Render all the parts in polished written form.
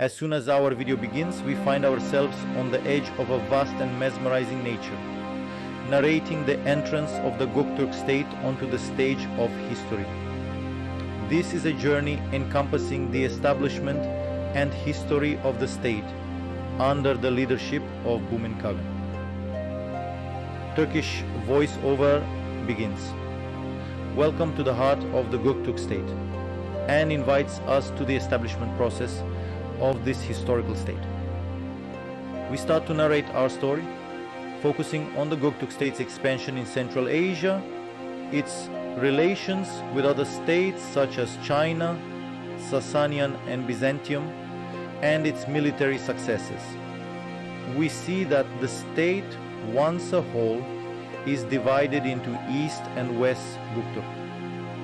As soon as our video begins, we find ourselves on the edge of a vast and mesmerizing nature, narrating the entrance of the Göktürk state onto the stage of history. This is a journey encompassing the establishment and history of the state under the leadership of Bhumikagan. Turkish voiceover begins. Welcome to the heart of the Göktürk state, and invites us to the establishment process of this historical state. We start to narrate our story, focusing on the Göktürk state's expansion in Central Asia, its relations with other states such as China, Sasanian and Byzantium, and its military successes. We see that the state, once a whole, is divided into East and West Göktürk,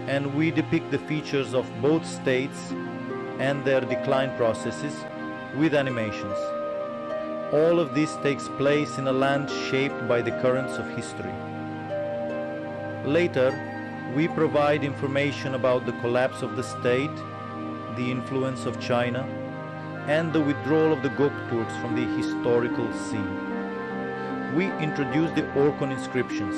and we depict the features of both states and their decline processes with animations. All of this takes place in a land shaped by the currents of history. Later, we provide information about the collapse of the state, the influence of China, and the withdrawal of the Göktürks from the historical scene. We introduce the Orkhon inscriptions,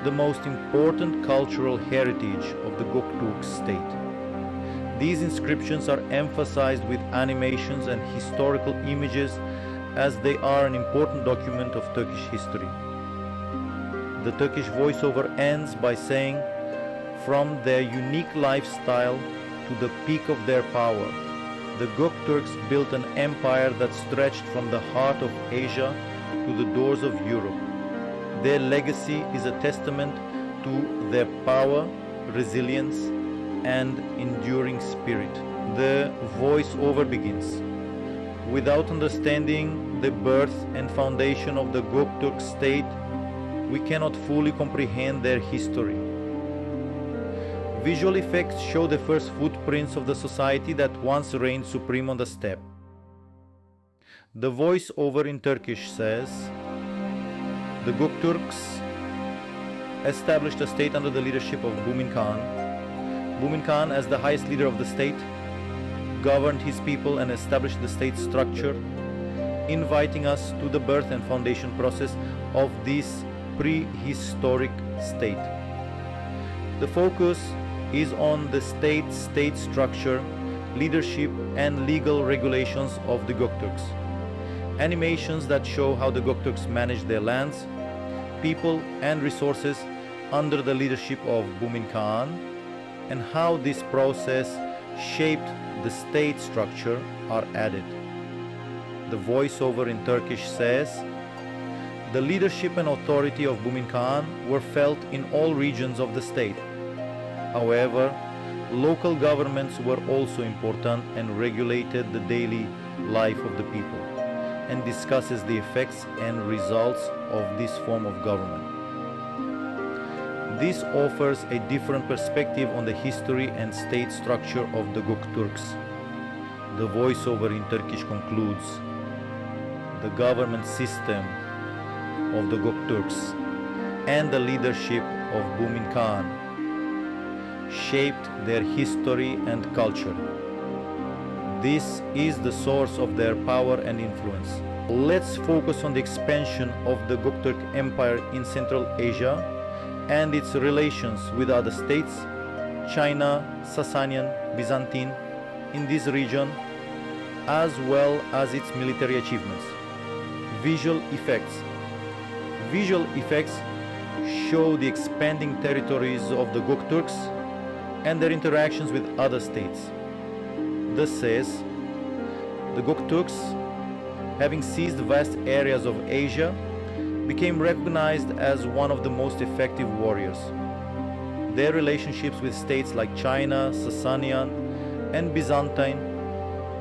the most important cultural heritage of the Göktürk state. These inscriptions are emphasized with animations and historical images as they are an important document of Turkish history. The Turkish voiceover ends by saying, from their unique lifestyle to the peak of their power, the Göktürks built an empire that stretched from the heart of Asia to the doors of Europe. Their legacy is a testament to their power, resilience, and enduring spirit. The voiceover begins. Without understanding the birth and foundation of the Göktürk state, we cannot fully comprehend their history. Visual effects show the first footprints of the society that once reigned supreme on the steppe. The voiceover in Turkish says, the Göktürks established a state under the leadership of Bhumikagan. Bhumikagan, as the highest leader of the state, governed his people and established the state structure, inviting us to the birth and foundation process of this prehistoric state. The focus is on the state structure, leadership, and legal regulations of the Göktürks. Animations that show how the Göktürks manage their lands, people, and resources under the leadership of Bhumikagan, and how this process shaped the state structure are added. The voiceover in Turkish says, the leadership and authority of Bhumikagan were felt in all regions of the state. However, local governments were also important and regulated the daily life of the people, and discusses the effects and results of this form of government. This offers a different perspective on the history and state structure of the Göktürks. The voiceover in Turkish concludes, the government system of the Göktürks and the leadership of Bhumikagan shaped their history and culture. This is the source of their power and influence. Let's focus on the expansion of the Göktürk Empire in Central Asia and its relations with other states, China, Sasanian, Byzantine, in this region, as well as its military achievements. Visual effects. Visual effects show the expanding territories of the Göktürks and their interactions with other states. Thus says, the Göktürks, having seized vast areas of Asia, became recognized as one of the most effective warriors. Their relationships with states like China, Sasanian, and Byzantine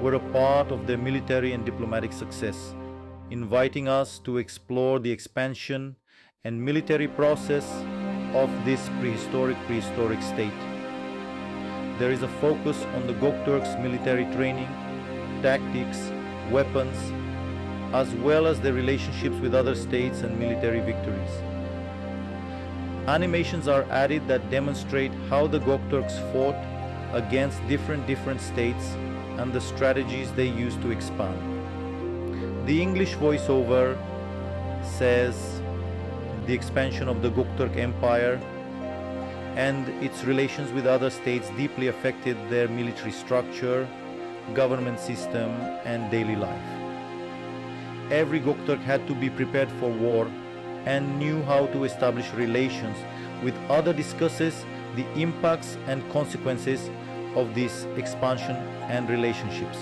were a part of their military and diplomatic success, inviting us to explore the expansion and military process of this prehistoric state. There is a focus on the Göktürks' military training, tactics, weapons, as well as their relationships with other states and military victories. Animations are added that demonstrate how the Göktürks fought against different states and the strategies they used to expand. The English voiceover says the expansion of the Göktürk Empire and its relations with other states deeply affected their military structure, government system, and daily life. Every Göktürk had to be prepared for war and knew how to establish relations with others, discusses the impacts and consequences of this expansion and relationships.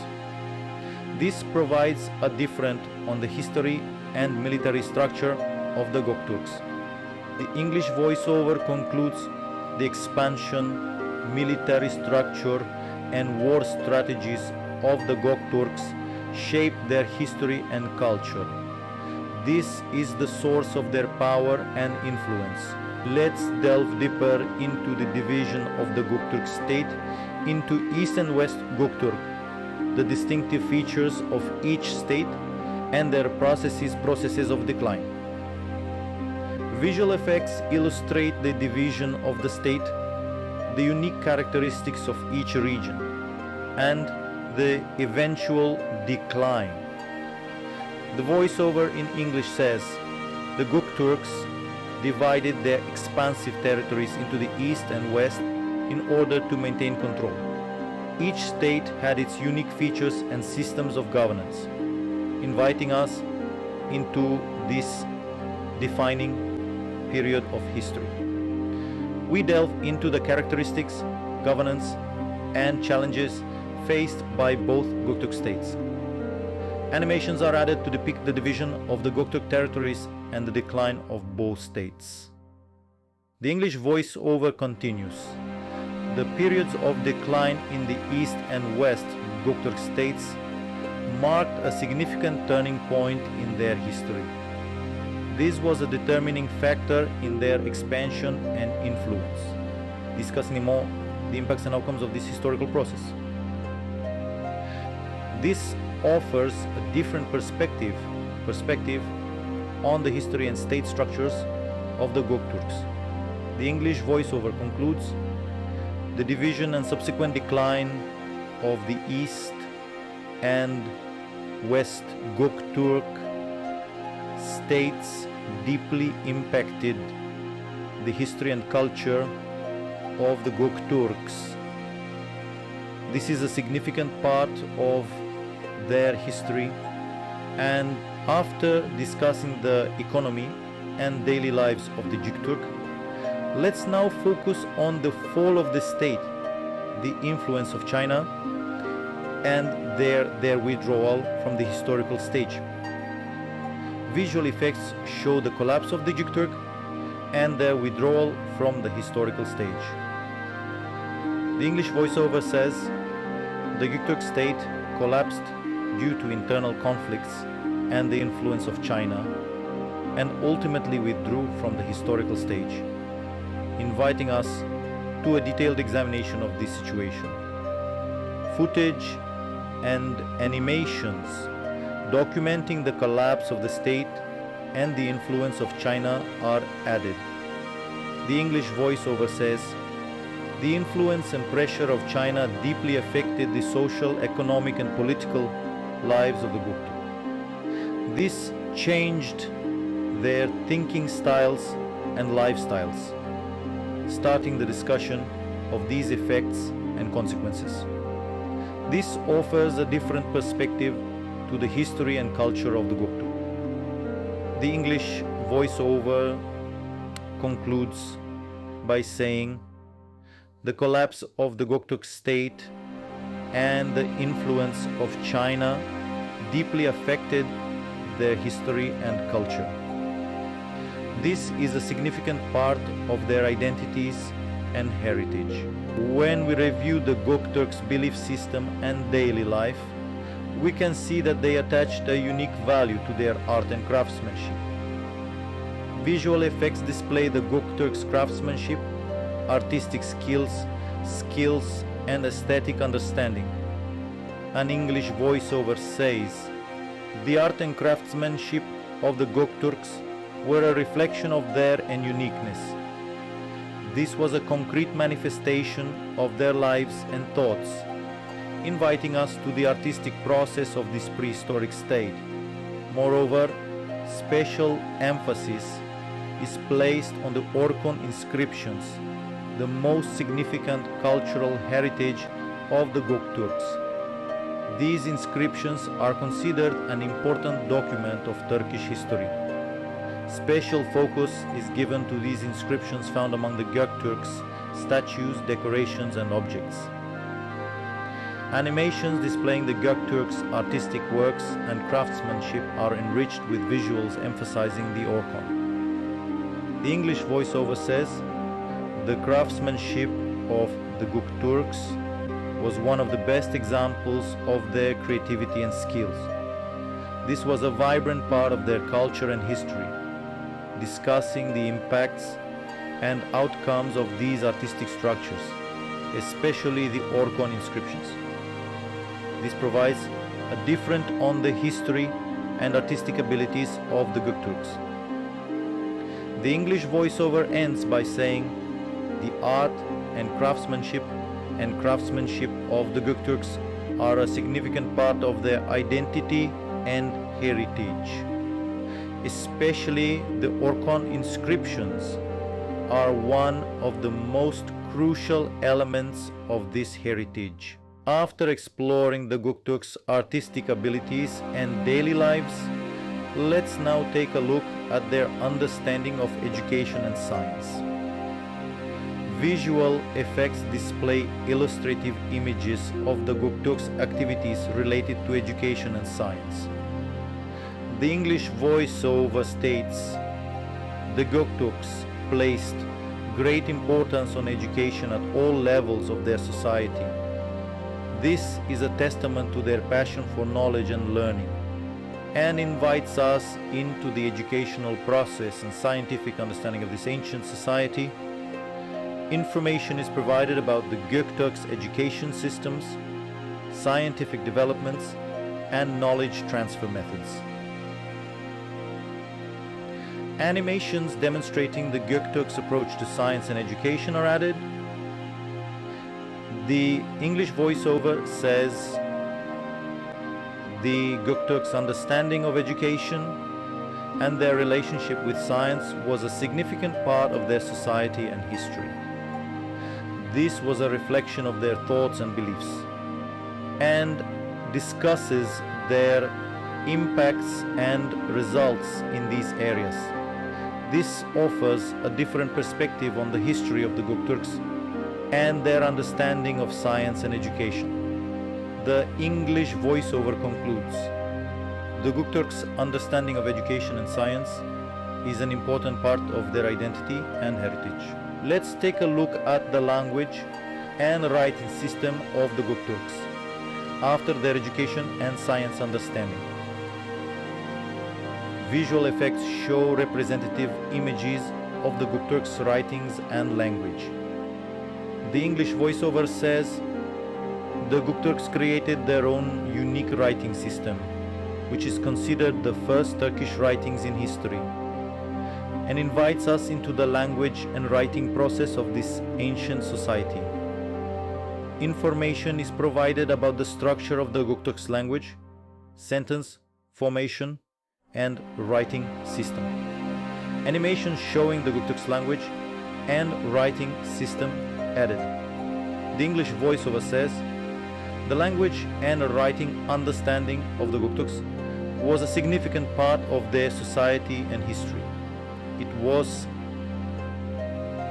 This provides a different on the history and military structure of the Göktürks. The English voiceover concludes the expansion, military structure, and war strategies of the Göktürks shaped their history and culture. This is the source of their power and influence. Let's delve deeper into the division of the Göktürk state into East and West Göktürk, the distinctive features of each state and their processes of decline. Visual effects illustrate the division of the state, the unique characteristics of each region, and the eventual decline. The voiceover in English says, the Göktürks divided their expansive territories into the east and west in order to maintain control. Each state had its unique features and systems of governance, inviting us into this defining period of history. We delve into the characteristics, governance, and challenges faced by both Göktürk states. Animations are added to depict the division of the Göktürk territories and the decline of both states. The English voice-over continues. The periods of decline in the East and West Göktürk states marked a significant turning point in their history. This was a determining factor in their expansion and influence. Discussing more the impacts and outcomes of this historical process. This offers a different perspective on the history and state structures of the Göktürks. The English voiceover concludes the division and subsequent decline of the East and West Göktürk states deeply impacted the history and culture of the Göktürks. This is a significant part of their history, and after discussing the economy and daily lives of the Göktürk, let's now focus on the fall of the state, the influence of China, and their withdrawal from the historical stage. Visual effects show the collapse of the Göktürk and their withdrawal from the historical stage. The English voiceover says the Göktürk state collapsed due to internal conflicts and the influence of China, and ultimately withdrew from the historical stage, inviting us to a detailed examination of this situation. Footage and animations documenting the collapse of the state and the influence of China are added. The English voiceover says, the influence and pressure of China deeply affected the social, economic, and political lives of the Göktürk. This changed their thinking styles and lifestyles, starting the discussion of these effects and consequences. This offers a different perspective to the history and culture of the Göktürk. The English voiceover concludes by saying, the collapse of the Göktürk state and the influence of China deeply affected their history and culture. This is a significant part of their identities and heritage. When we review the Göktürk's belief system and daily life, we can see that they attached a unique value to their art and craftsmanship. Visual effects display the Göktürk's craftsmanship, artistic skills, and aesthetic understanding. An English voiceover says, the art and craftsmanship of the Göktürks were a reflection of their and uniqueness. This was a concrete manifestation of their lives and thoughts, inviting us to the artistic process of this prehistoric state. Moreover, special emphasis is placed on the Orkhon inscriptions, the most significant cultural heritage of the Göktürks. These inscriptions are considered an important document of Turkish history. Special focus is given to these inscriptions found among the Göktürks, statues, decorations and objects. Animations displaying the Göktürks' artistic works and craftsmanship are enriched with visuals emphasizing the Orkhon. The English voiceover says, "The craftsmanship of the Göktürks was one of the best examples of their creativity and skills. This was a vibrant part of their culture and history, discussing the impacts and outcomes of these artistic structures, especially the Orkhon inscriptions. This provides a different on the history and artistic abilities of the Göktürks." The English voiceover ends by saying, "The art and craftsmanship of the Göktürks are a significant part of their identity and heritage. Especially the Orkhon inscriptions are one of the most crucial elements of this heritage." After exploring the Göktürks' artistic abilities and daily lives, let's now take a look at their understanding of education and science. Visual effects display illustrative images of the Göktürks' activities related to education and science. The English voiceover states, "The Göktürks placed great importance on education at all levels of their society. This is a testament to their passion for knowledge and learning, and invites us into the educational process and scientific understanding of this ancient society. Information is provided about the Göktürks' education systems, scientific developments, and knowledge transfer methods." Animations demonstrating the Göktürks' approach to science and education are added. The English voiceover says, "The Göktürks' understanding of education and their relationship with science was a significant part of their society and history. This was a reflection of their thoughts and beliefs, and discusses their impacts and results in these areas. This offers a different perspective on the history of the Göktürks and their understanding of science and education." The English voiceover concludes, "The Göktürks' understanding of education and science is an important part of their identity and heritage." Let's take a look at the language and writing system of the Göktürks after their education and science understanding. Visual effects show representative images of the Göktürks' writings and language. The English voiceover says, "The Göktürks created their own unique writing system, which is considered the first Turkish writings in history, and invites us into the language and writing process of this ancient society. Information is provided about the structure of the Göktürks' language, sentence, formation, and writing system. Animations showing the Göktürks' language and writing system added." The English voiceover says, "The language and writing understanding of the Göktürks was a significant part of their society and history. It was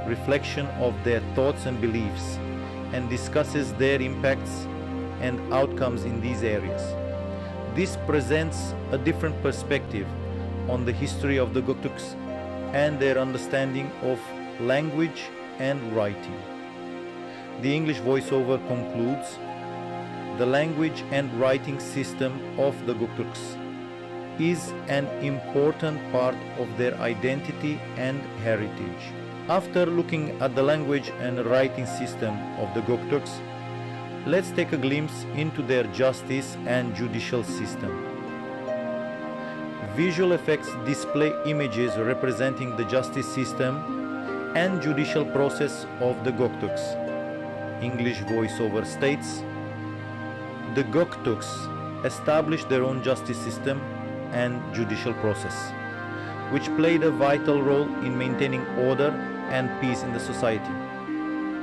reflection of their thoughts and beliefs, and discusses their impacts and outcomes in these areas. This presents a different perspective on the history of the Göktürks and their understanding of language and writing." The English voiceover concludes, "The language and writing system of the Göktürks is an important part of their identity and heritage." After looking at the language and writing system of the Göktürks, let's take a glimpse into their justice and judicial system. Visual effects display images representing the justice system and judicial process of the Göktürks. English voiceover states, The Göktürks established their own justice system and judicial process, which played a vital role in maintaining order and peace in the society,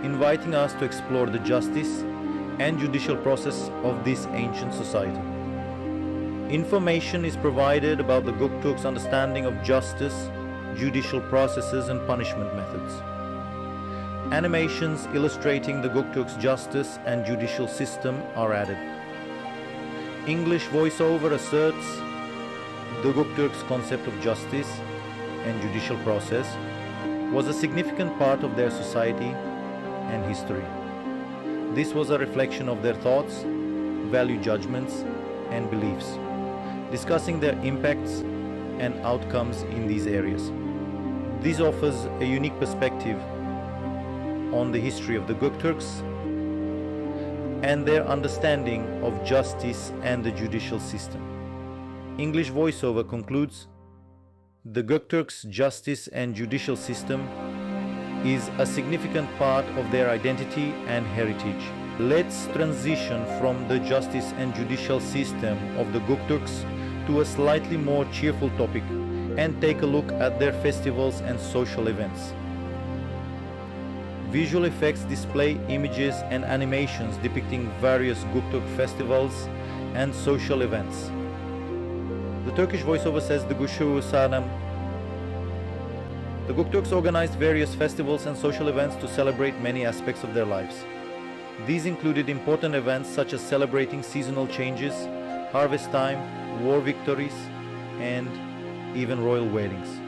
inviting us to explore the justice and judicial process of this ancient society. Information is provided about the Göktürks' understanding of justice, judicial processes and punishment methods. Animations illustrating the Göktürks' justice and judicial system are added. English voiceover asserts the Göktürks' concept of justice and judicial process was a significant part of their society and history. This was a reflection of their thoughts, value judgments, and beliefs, discussing their impacts and outcomes in these areas. This offers a unique perspective on the history of the Göktürks and their understanding of justice and the judicial system. English voiceover concludes, the Göktürks' justice and judicial system is a significant part of their identity and heritage. Let's transition from the justice and judicial system of the Göktürks to a slightly more cheerful topic and take a look at their festivals and social events. Visual effects display images and animations depicting various Göktürk festivals and social events. The Turkish voiceover says the Göktürks organized various festivals and social events to celebrate many aspects of their lives. These included important events such as celebrating seasonal changes, harvest time, war victories, and even royal weddings,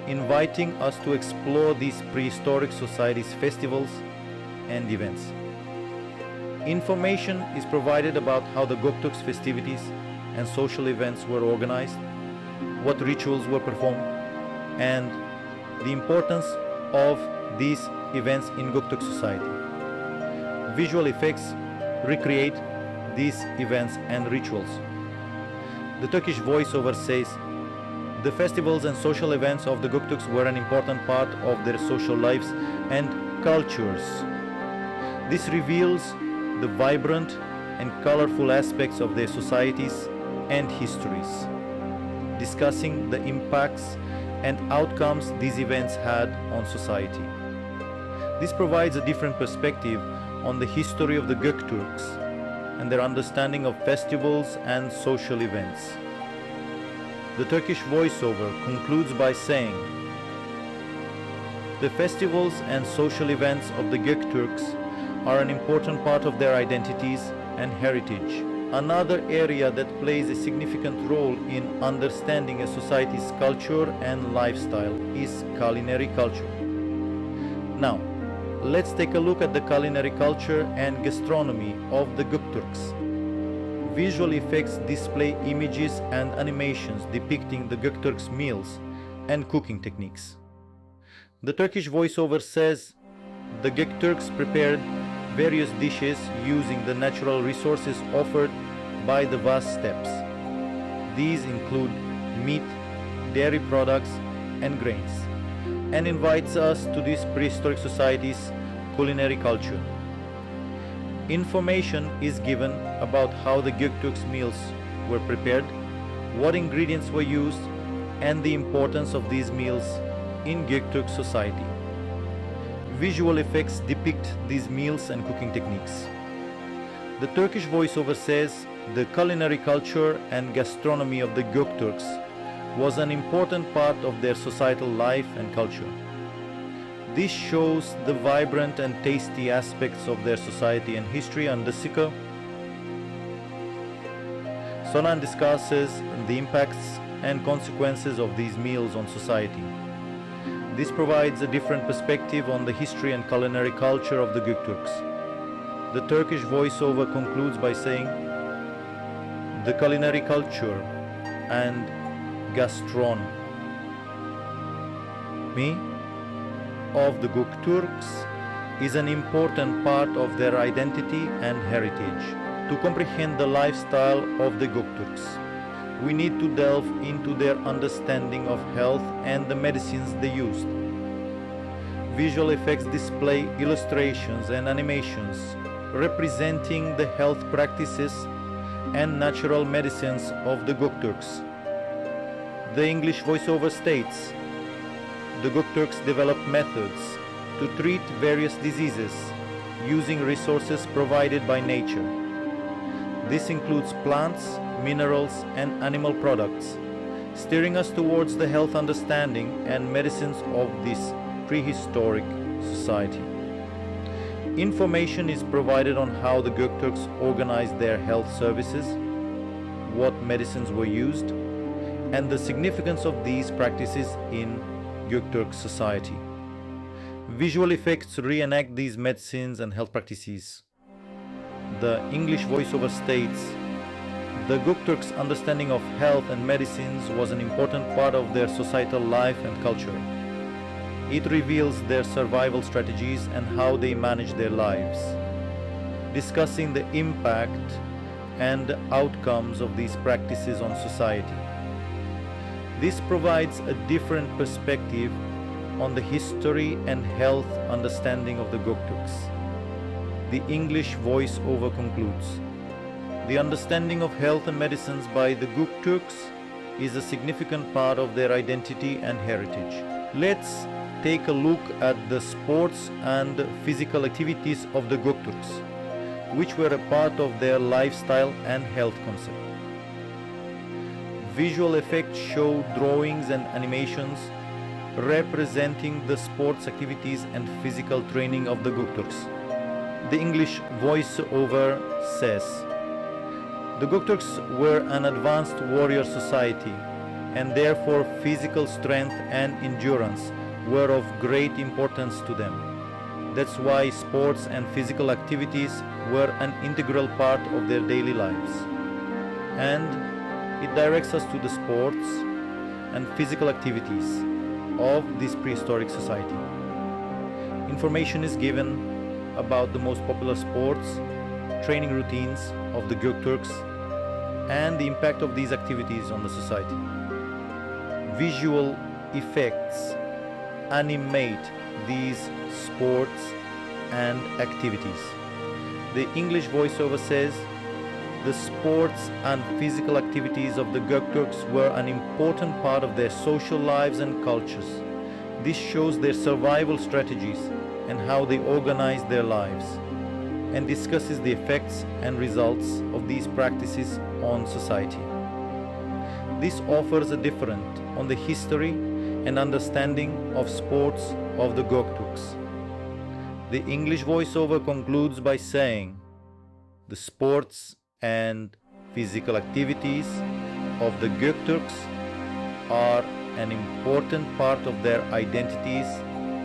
inviting us to explore these prehistoric societies' festivals and events. Information is provided about how the Göktürks' festivities and social events were organized, what rituals were performed, and the importance of these events in Göktürk society. Visual effects recreate these events and rituals. The Turkish voiceover says, the festivals and social events of the Göktürks were an important part of their social lives and cultures. This reveals the vibrant and colorful aspects of their societies and histories, discussing the impacts and outcomes these events had on society. This provides a different perspective on the history of the Göktürks and their understanding of festivals and social events. The Turkish voiceover concludes by saying, the festivals and social events of the Göktürks are an important part of their identities and heritage. Another area that plays a significant role in understanding a society's culture and lifestyle is culinary culture. Now, let's take a look at the culinary culture and gastronomy of the Göktürks. Visual effects display images and animations depicting the Göktürks' meals and cooking techniques. The Turkish voiceover says, the Göktürks prepared various dishes using the natural resources offered by the vast steppes. These include meat, dairy products, and grains, and invites us to this prehistoric society's culinary culture. Information is given about how the Göktürks' meals were prepared, what ingredients were used, and the importance of these meals in Göktürk society. Visual effects depict these meals and cooking techniques. The Turkish voiceover says the culinary culture and gastronomy of the Göktürks was an important part of their societal life and culture. This shows the vibrant and tasty aspects of their society and history, and Sika Sonan discusses the impacts and consequences of these meals on society. This provides a different perspective on the history and culinary culture of the Göktürks. The Turkish voiceover concludes by saying, the culinary culture and gastronomy of the Göktürks is an important part of their identity and heritage. To comprehend the lifestyle of the Göktürks, we need to delve into their understanding of health and the medicines they used. Visual effects display illustrations and animations representing the health practices and natural medicines of the Göktürks. The English voiceover states, the Göktürks developed methods to treat various diseases using resources provided by nature. This includes plants, minerals, and animal products, steering us towards the health understanding and medicines of this prehistoric society. Information is provided on how the Göktürks organized their health services, what medicines were used, and the significance of these practices in Göktürk society. Visual effects reenact these medicines and health practices. The English voiceover states, the Göktürks' understanding of health and medicines was an important part of their societal life and culture. It reveals their survival strategies and how they manage their lives, discussing the impact and outcomes of these practices on society. This provides a different perspective on the history and health understanding of the Göktürks. The English voice-over concludes, the understanding of health and medicines by the Göktürks is a significant part of their identity and heritage. Let's take a look at the sports and physical activities of the Göktürks, which were a part of their lifestyle and health concept. Visual effects show drawings and animations representing the sports activities and physical training of the Göktürks. The English voice-over says, the Göktürks were an advanced warrior society, and therefore physical strength and endurance were of great importance to them. That's why sports and physical activities were an integral part of their daily lives. And it directs us to the sports and physical activities of this prehistoric society. Information is given about the most popular sports, training routines of the Göktürks, and the impact of these activities on the society. Visual effects animate these sports and activities. The English voiceover says, the sports and physical activities of the Göktürks were an important part of their social lives and cultures. This shows their survival strategies and how they organized their lives, and discusses the effects and results of these practices on society. This offers a different on the history and understanding of sports of the Göktürks. The English voiceover concludes by saying, the sports and physical activities of the Göktürks are an important part of their identities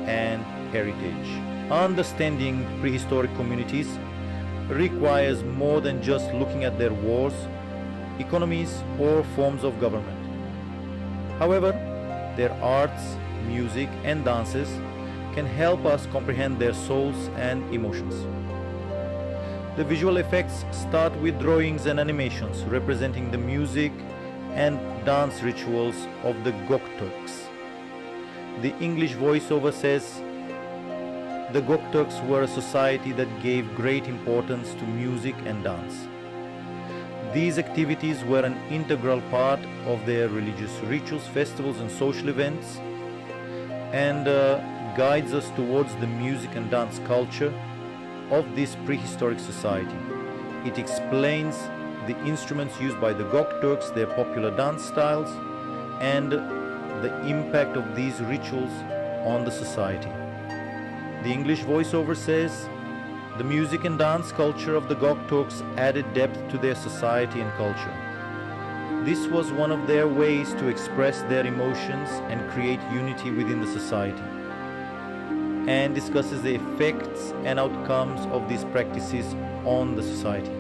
and heritage. Understanding prehistoric communities requires more than just looking at their wars, economies, or forms of government. However, their arts, music, and dances can help us comprehend their souls and emotions. The visual effects start with drawings and animations representing the music and dance rituals of the Göktürks. The English voiceover says, the Göktürks were a society that gave great importance to music and dance. These activities were an integral part of their religious rituals, festivals, and social events, and guides us towards the music and dance culture of this prehistoric society. It explains the instruments used by the Göktürks, their popular dance styles, and the impact of these rituals on the society. The English voiceover says, the music and dance culture of the Göktürks added depth to their society and culture. This was one of their ways to express their emotions and create unity within the society, and discusses the effects and outcomes of these practices on the society.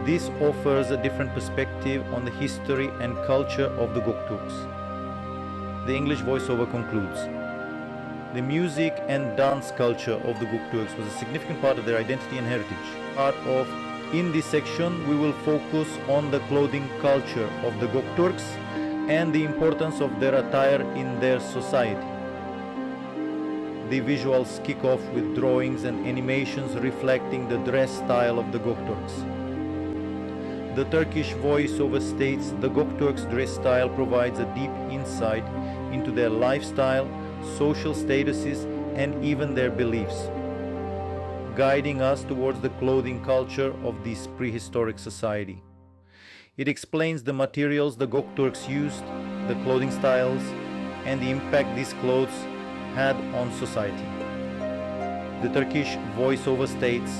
This offers a different perspective on the history and culture of the Göktürks. The English voiceover concludes, the music and dance culture of the Göktürks was a significant part of their identity and heritage. In this section, we will focus on the clothing culture of the Göktürks and the importance of their attire in their society. The visuals kick off with drawings and animations reflecting the dress style of the Göktürks. The Turkish voiceover states the Göktürks' dress style provides a deep insight into their lifestyle, social statuses, and even their beliefs, guiding us towards the clothing culture of this prehistoric society. It explains the materials the Göktürks used, the clothing styles, and the impact these clothes had on society. The Turkish voiceover states,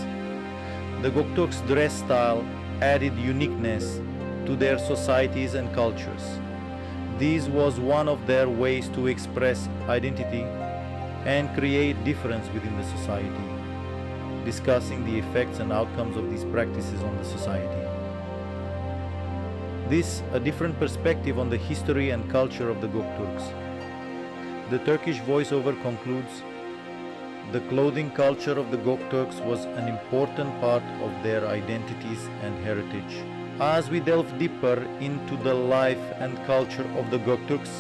the Göktürks' dress style added uniqueness to their societies and cultures. This was one of their ways to express identity and create difference within the society, discussing the effects and outcomes of these practices on the society. This a different perspective on the history and culture of the Göktürks. The Turkish voiceover concludes, the clothing culture of the Göktürks was an important part of their identities and heritage. As we delve deeper into the life and culture of the Göktürks,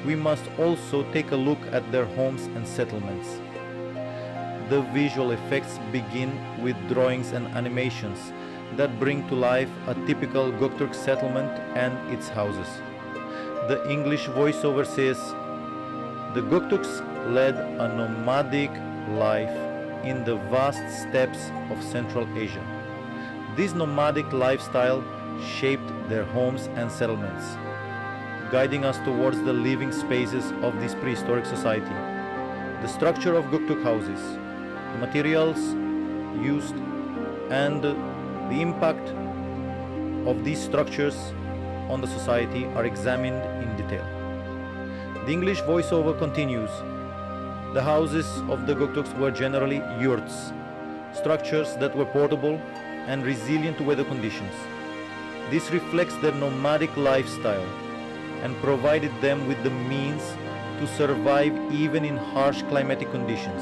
we must also take a look at their homes and settlements. The visual effects begin with drawings and animations that bring to life a typical Göktürk settlement and its houses. The English voiceover says, the Göktürks led a nomadic life in the vast steppes of Central Asia. This nomadic lifestyle shaped their homes and settlements, guiding us towards the living spaces of this prehistoric society. The structure of Göktürk houses, the materials used, and the impact of these structures on the society are examined in detail. The English voiceover continues, the houses of the Göktürks were generally yurts, structures that were portable and resilient to weather conditions. This reflects their nomadic lifestyle and provided them with the means to survive even in harsh climatic conditions,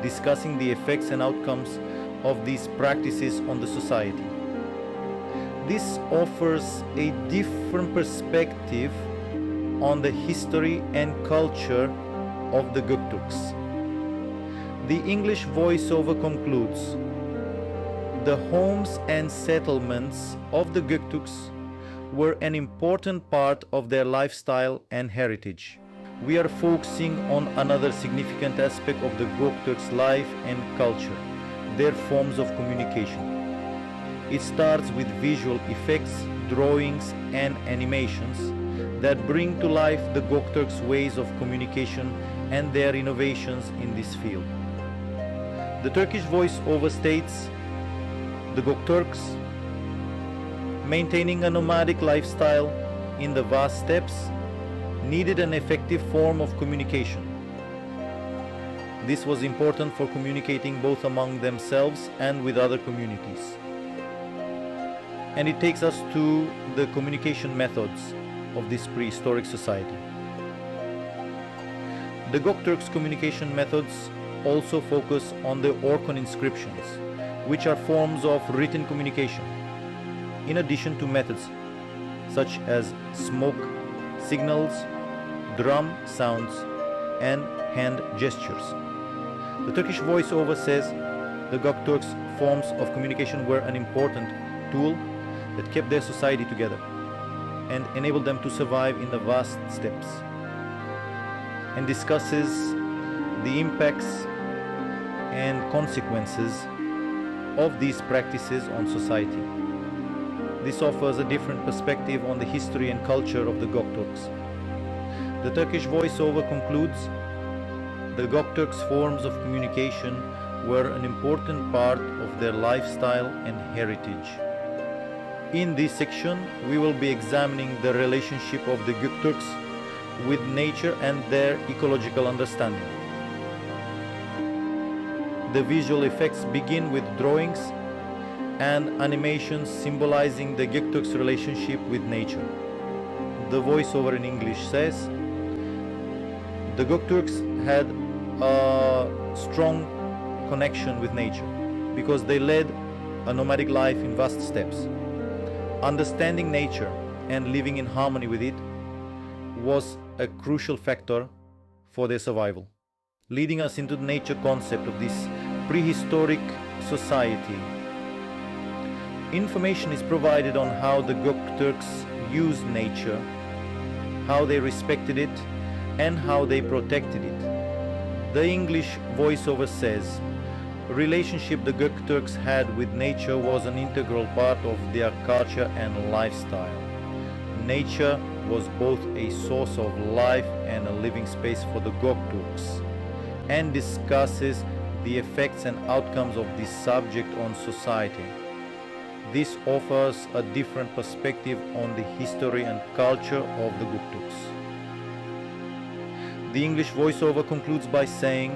discussing the effects and outcomes of these practices on the society. This offers a different perspective on the history and culture of the Göktürks. The English voiceover concludes, the homes and settlements of the Göktürks were an important part of their lifestyle and heritage. We are focusing on another significant aspect of the Göktürks' life and culture, their forms of communication. It starts with visual effects, drawings, and animations that bring to life the Göktürks' ways of communication and their innovations in this field. The Turkish voice-over states, the Göktürks, maintaining a nomadic lifestyle in the vast steppes, needed an effective form of communication. This was important for communicating both among themselves and with other communities. And it takes us to the communication methods of this prehistoric society. The Göktürks' communication methods also focus on the Orkhon inscriptions, which are forms of written communication, in addition to methods such as smoke signals, drum sounds, and hand gestures. The Turkish voiceover says the Göktürks' forms of communication were an important tool that kept their society together and enabled them to survive in the vast steppes, and discusses the impacts and consequences of these practices on society. This offers a different perspective on the history and culture of the Göktürks. The Turkish voiceover concludes, the Göktürks' forms of communication were an important part of their lifestyle and heritage. In this section, we will be examining the relationship of the Göktürks with nature and their ecological understanding. The visual effects begin with drawings and animations symbolizing the Göktürks' relationship with nature. The voiceover in English says, the Göktürks had a strong connection with nature because they led a nomadic life in vast steppes. Understanding nature and living in harmony with it was a crucial factor for their survival. leading us into the nature concept of this prehistoric society. Information is provided on how the Göktürks used nature, how they respected it, and how they protected it. The English voiceover says, relationship the Göktürks had with nature was an integral part of their culture and lifestyle. Nature was both a source of life and a living space for the Göktürks, and discusses the effects and outcomes of this subject on society. This offers a different perspective on the history and culture of the Göktürks. The English voiceover concludes by saying,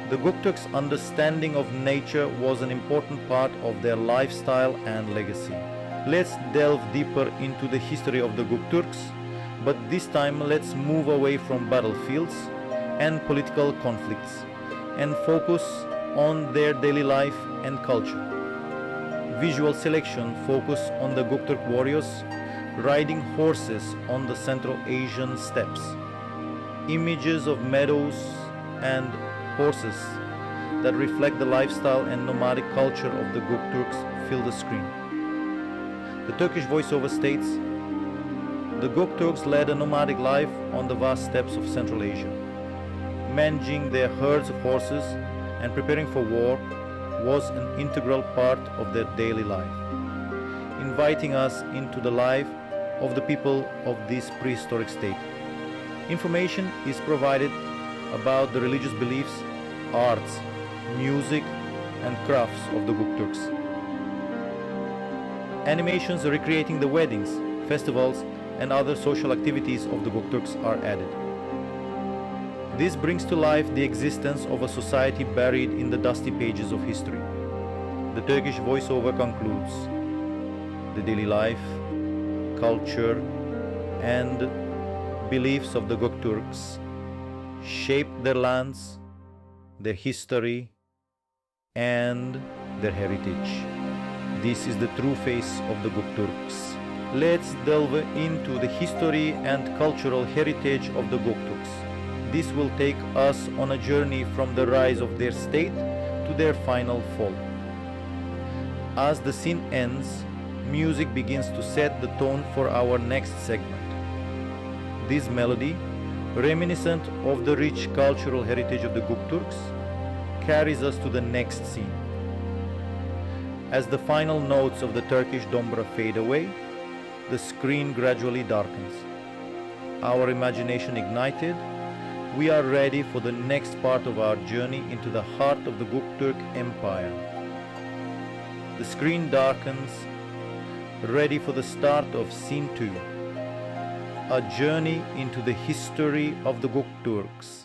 the Göktürks' understanding of nature was an important part of their lifestyle and legacy. Let's delve deeper into the history of the Göktürks, but this time let's move away from battlefields and political conflicts and focus on their daily life and culture. Visual selection focus on the Göktürk warriors riding horses on the Central Asian steppes. Images of meadows and horses that reflect the lifestyle and nomadic culture of the Göktürks fill the screen. The Turkish voiceover states, the Göktürks led a nomadic life on the vast steppes of Central Asia. Managing their herds of horses and preparing for war was an integral part of their daily life, inviting us into the life of the people of this prehistoric state. Information is provided about the religious beliefs, arts, music, and crafts of the Göktürks. Animations recreating the weddings, festivals, and other social activities of the Göktürks are added. This brings to life the existence of a society buried in the dusty pages of history. The Turkish voiceover concludes, the daily life, culture, and beliefs of the Göktürks shaped their lands, their history, and their heritage. This is the true face of the Göktürks. Let's delve into the history and cultural heritage of the Göktürks. This will take us on a journey from the rise of their state to their final fall. As the scene ends, music begins to set the tone for our next segment. This melody, reminiscent of the rich cultural heritage of the Göktürks, carries us to the next scene. As the final notes of the Turkish dombra fade away, the screen gradually darkens. Our imagination ignited, we are ready for the next part of our journey into the heart of the Göktürk Empire. The screen darkens, ready for the start of Scene 2, a journey into the history of the Göktürks.